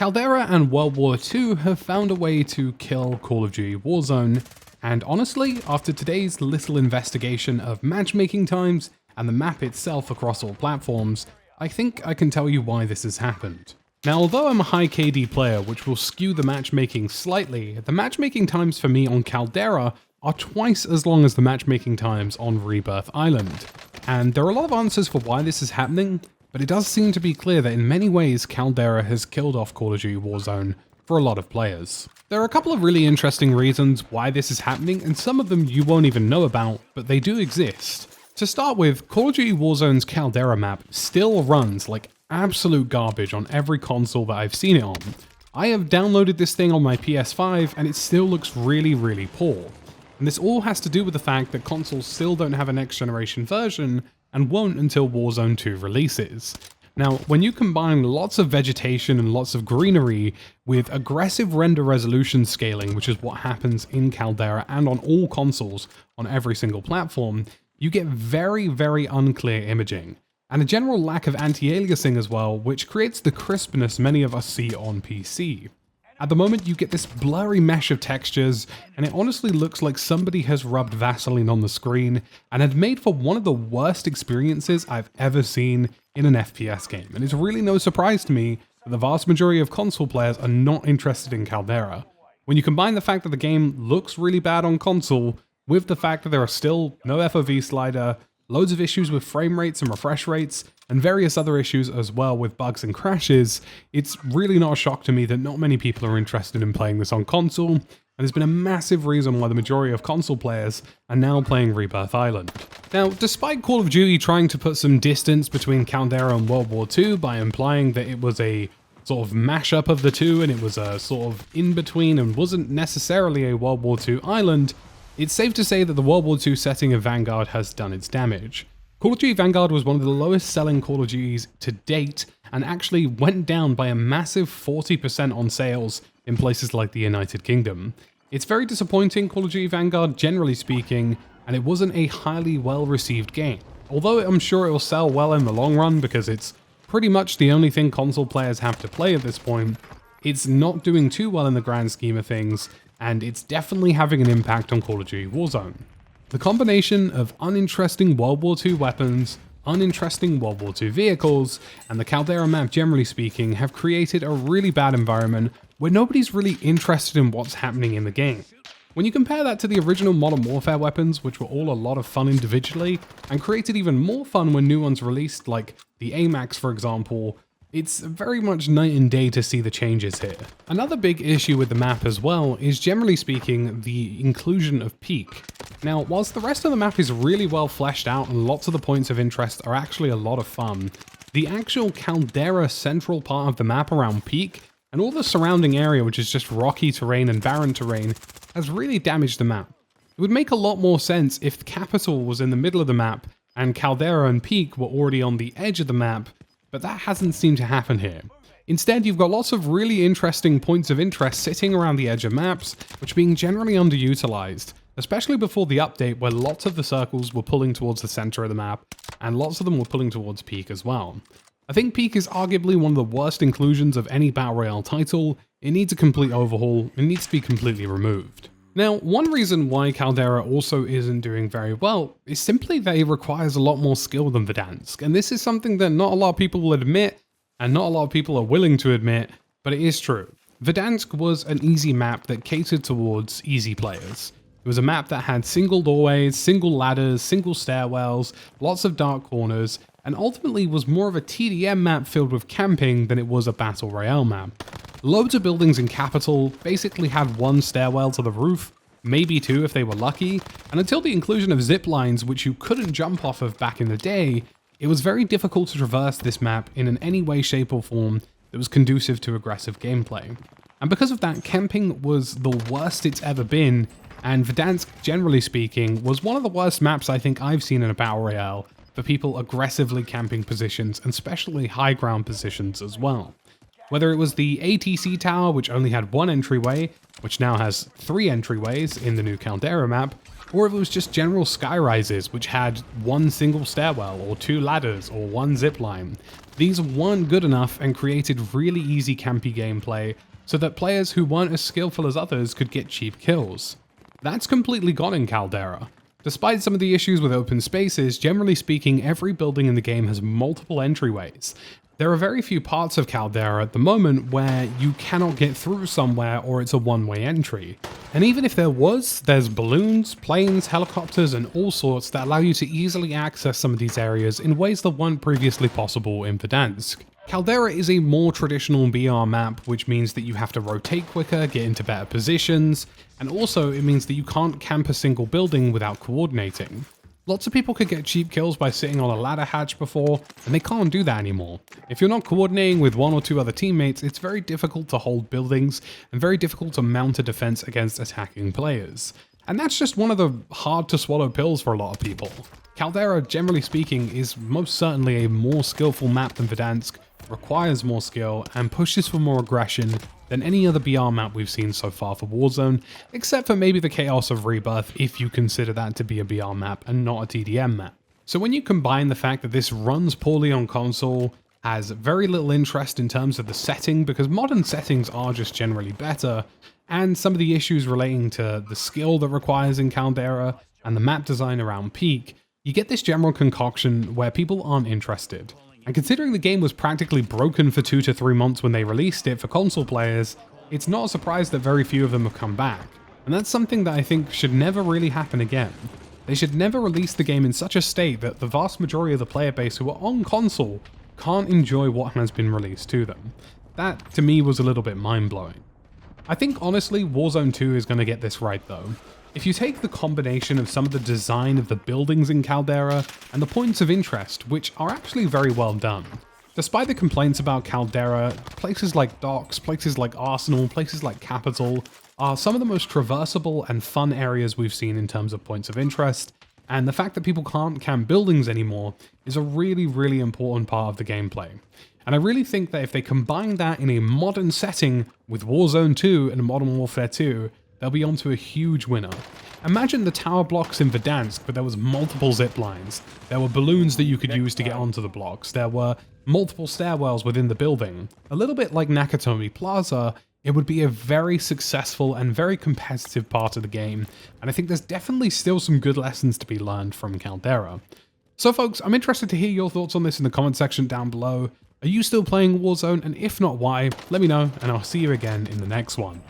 Caldera and World War II have found a way to kill Call of Duty Warzone, and honestly, after today's little investigation of matchmaking times and the map itself across all platforms, I think I can tell you why this has happened. Now, although I'm a high KD player, which will skew the matchmaking slightly, the matchmaking times for me on Caldera are twice as long as the matchmaking times on Rebirth Island. And there are a lot of answers for why this is happening, but it does seem to be clear that in many ways Caldera has killed off Call of Duty Warzone for a lot of players. There are a couple of really interesting reasons why this is happening, and some of them you won't even know about, but they do exist. To start with, Call of Duty Warzone's Caldera map still runs like absolute garbage on every console that I've seen it on. I have downloaded this thing on my PS5 and it still looks really, really poor. And this all has to do with the fact that consoles still don't have a next generation version and won't until Warzone 2 releases. Now, when you combine lots of vegetation and lots of greenery with aggressive render resolution scaling, which is what happens in Caldera and on all consoles on every single platform, you get very, very unclear imaging, and a general lack of anti-aliasing as well, which creates the crispness many of us see on PC. At the moment, you get this blurry mesh of textures, and it honestly looks like somebody has rubbed Vaseline on the screen and had made for one of the worst experiences I've ever seen in an FPS game. And it's really no surprise to me that the vast majority of console players are not interested in Caldera. When you combine the fact that the game looks really bad on console with the fact that there are still no FOV slider, loads of issues with frame rates and refresh rates, and various other issues as well with bugs and crashes, it's really not a shock to me that not many people are interested in playing this on console, and there's been a massive reason why the majority of console players are now playing Rebirth Island. Now, despite Call of Duty trying to put some distance between Caldera and World War II by implying that it was a sort of mashup of the two and it was a sort of in-between and wasn't necessarily a World War II island, it's safe to say that the World War II setting of Vanguard has done its damage. Call of Duty Vanguard was one of the lowest selling Call of Duties to date and actually went down by a massive 40% on sales in places like the United Kingdom. It's very disappointing, Call of Duty Vanguard, generally speaking, and it wasn't a highly well-received game. Although I'm sure it will sell well in the long run because it's pretty much the only thing console players have to play at this point, it's not doing too well in the grand scheme of things, and it's definitely having an impact on Call of Duty Warzone. The combination of uninteresting World War II weapons, uninteresting World War II vehicles, and the Caldera map generally speaking have created a really bad environment where nobody's really interested in what's happening in the game. When you compare that to the original Modern Warfare weapons, which were all a lot of fun individually, and created even more fun when new ones released, like the AMAX for example, it's very much night and day to see the changes here. Another big issue with the map as well is, generally speaking, the inclusion of Peak. Now, whilst the rest of the map is really well fleshed out and lots of the points of interest are actually a lot of fun, the actual Caldera central part of the map around Peak and all the surrounding area, which is just rocky terrain and barren terrain, has really damaged the map. It would make a lot more sense if the capital was in the middle of the map and Caldera and Peak were already on the edge of the map, but that hasn't seemed to happen here. Instead, you've got lots of really interesting points of interest sitting around the edge of maps, which are being generally underutilized, especially before the update where lots of the circles were pulling towards the center of the map, and lots of them were pulling towards Peak as well. I think Peak is arguably one of the worst inclusions of any Battle Royale title. It needs a complete overhaul, it needs to be completely removed. Now, one reason why Caldera also isn't doing very well is simply that it requires a lot more skill than Verdansk, and this is something that not a lot of people will admit, and not a lot of people are willing to admit, but it is true. Verdansk was an easy map that catered towards easy players. It was a map that had single doorways, single ladders, single stairwells, lots of dark corners, and ultimately was more of a TDM map filled with camping than it was a Battle Royale map. Loads of buildings in Capital basically had one stairwell to the roof, maybe two if they were lucky, and until the inclusion of zip lines, which you couldn't jump off of back in the day, it was very difficult to traverse this map in any way, shape or form that was conducive to aggressive gameplay. And because of that, camping was the worst it's ever been, and Verdansk, generally speaking, was one of the worst maps I think I've seen in a Battle Royale for people aggressively camping positions, and especially high ground positions as well. Whether it was the ATC tower, which only had one entryway, which now has 3 entryways in the new Caldera map, or if it was just general skyrises, which had 1 single stairwell, or 2 ladders, or 1 zipline. These weren't good enough and created really easy campy gameplay, so that players who weren't as skillful as others could get cheap kills. That's completely gone in Caldera. Despite some of the issues with open spaces, generally speaking, every building in the game has multiple entryways. There are very few parts of Caldera at the moment where you cannot get through somewhere or it's a one-way entry. And even if there was, there's balloons, planes, helicopters, and all sorts that allow you to easily access some of these areas in ways that weren't previously possible in Verdansk. Caldera is a more traditional BR map, which means that you have to rotate quicker, get into better positions, and also it means that you can't camp a single building without coordinating. Lots of people could get cheap kills by sitting on a ladder hatch before, and they can't do that anymore. If you're not coordinating with 1 or 2 other teammates, it's very difficult to hold buildings and very difficult to mount a defense against attacking players. And that's just one of the hard to swallow pills for a lot of people. Caldera, generally speaking, is most certainly a more skillful map than Verdansk, requires more skill, and pushes for more aggression than any other BR map we've seen so far for Warzone, except for maybe the Chaos of Rebirth if you consider that to be a BR map and not a TDM map. So when you combine the fact that this runs poorly on console, has very little interest in terms of the setting, because modern settings are just generally better, and some of the issues relating to the skill that requires in Caldera and the map design around Peak, you get this general concoction where people aren't interested. And considering the game was practically broken for 2 to 3 months when they released it for console players, it's not a surprise that very few of them have come back. And that's something that I think should never really happen again. They should never release the game in such a state that the vast majority of the player base who are on console can't enjoy what has been released to them. That, to me, was a little bit mind-blowing. I think, honestly, Warzone 2 is going to get this right, though. If you take the combination of some of the design of the buildings in Caldera and the points of interest, which are actually very well done. Despite the complaints about Caldera, places like Docks, places like Arsenal, places like Capital are some of the most traversable and fun areas we've seen in terms of points of interest, and the fact that people can't camp buildings anymore is a really, really important part of the gameplay. And I really think that if they combine that in a modern setting with Warzone 2 and Modern Warfare 2, they'll be onto a huge winner. Imagine the tower blocks in Verdansk, but there was multiple zip lines. There were balloons that you could use to get onto the blocks. There were multiple stairwells within the building. A little bit like Nakatomi Plaza, it would be a very successful and very competitive part of the game, and I think there's definitely still some good lessons to be learned from Caldera. So folks, I'm interested to hear your thoughts on this in the comment section down below. Are you still playing Warzone? And if not, why? Let me know, and I'll see you again in the next one.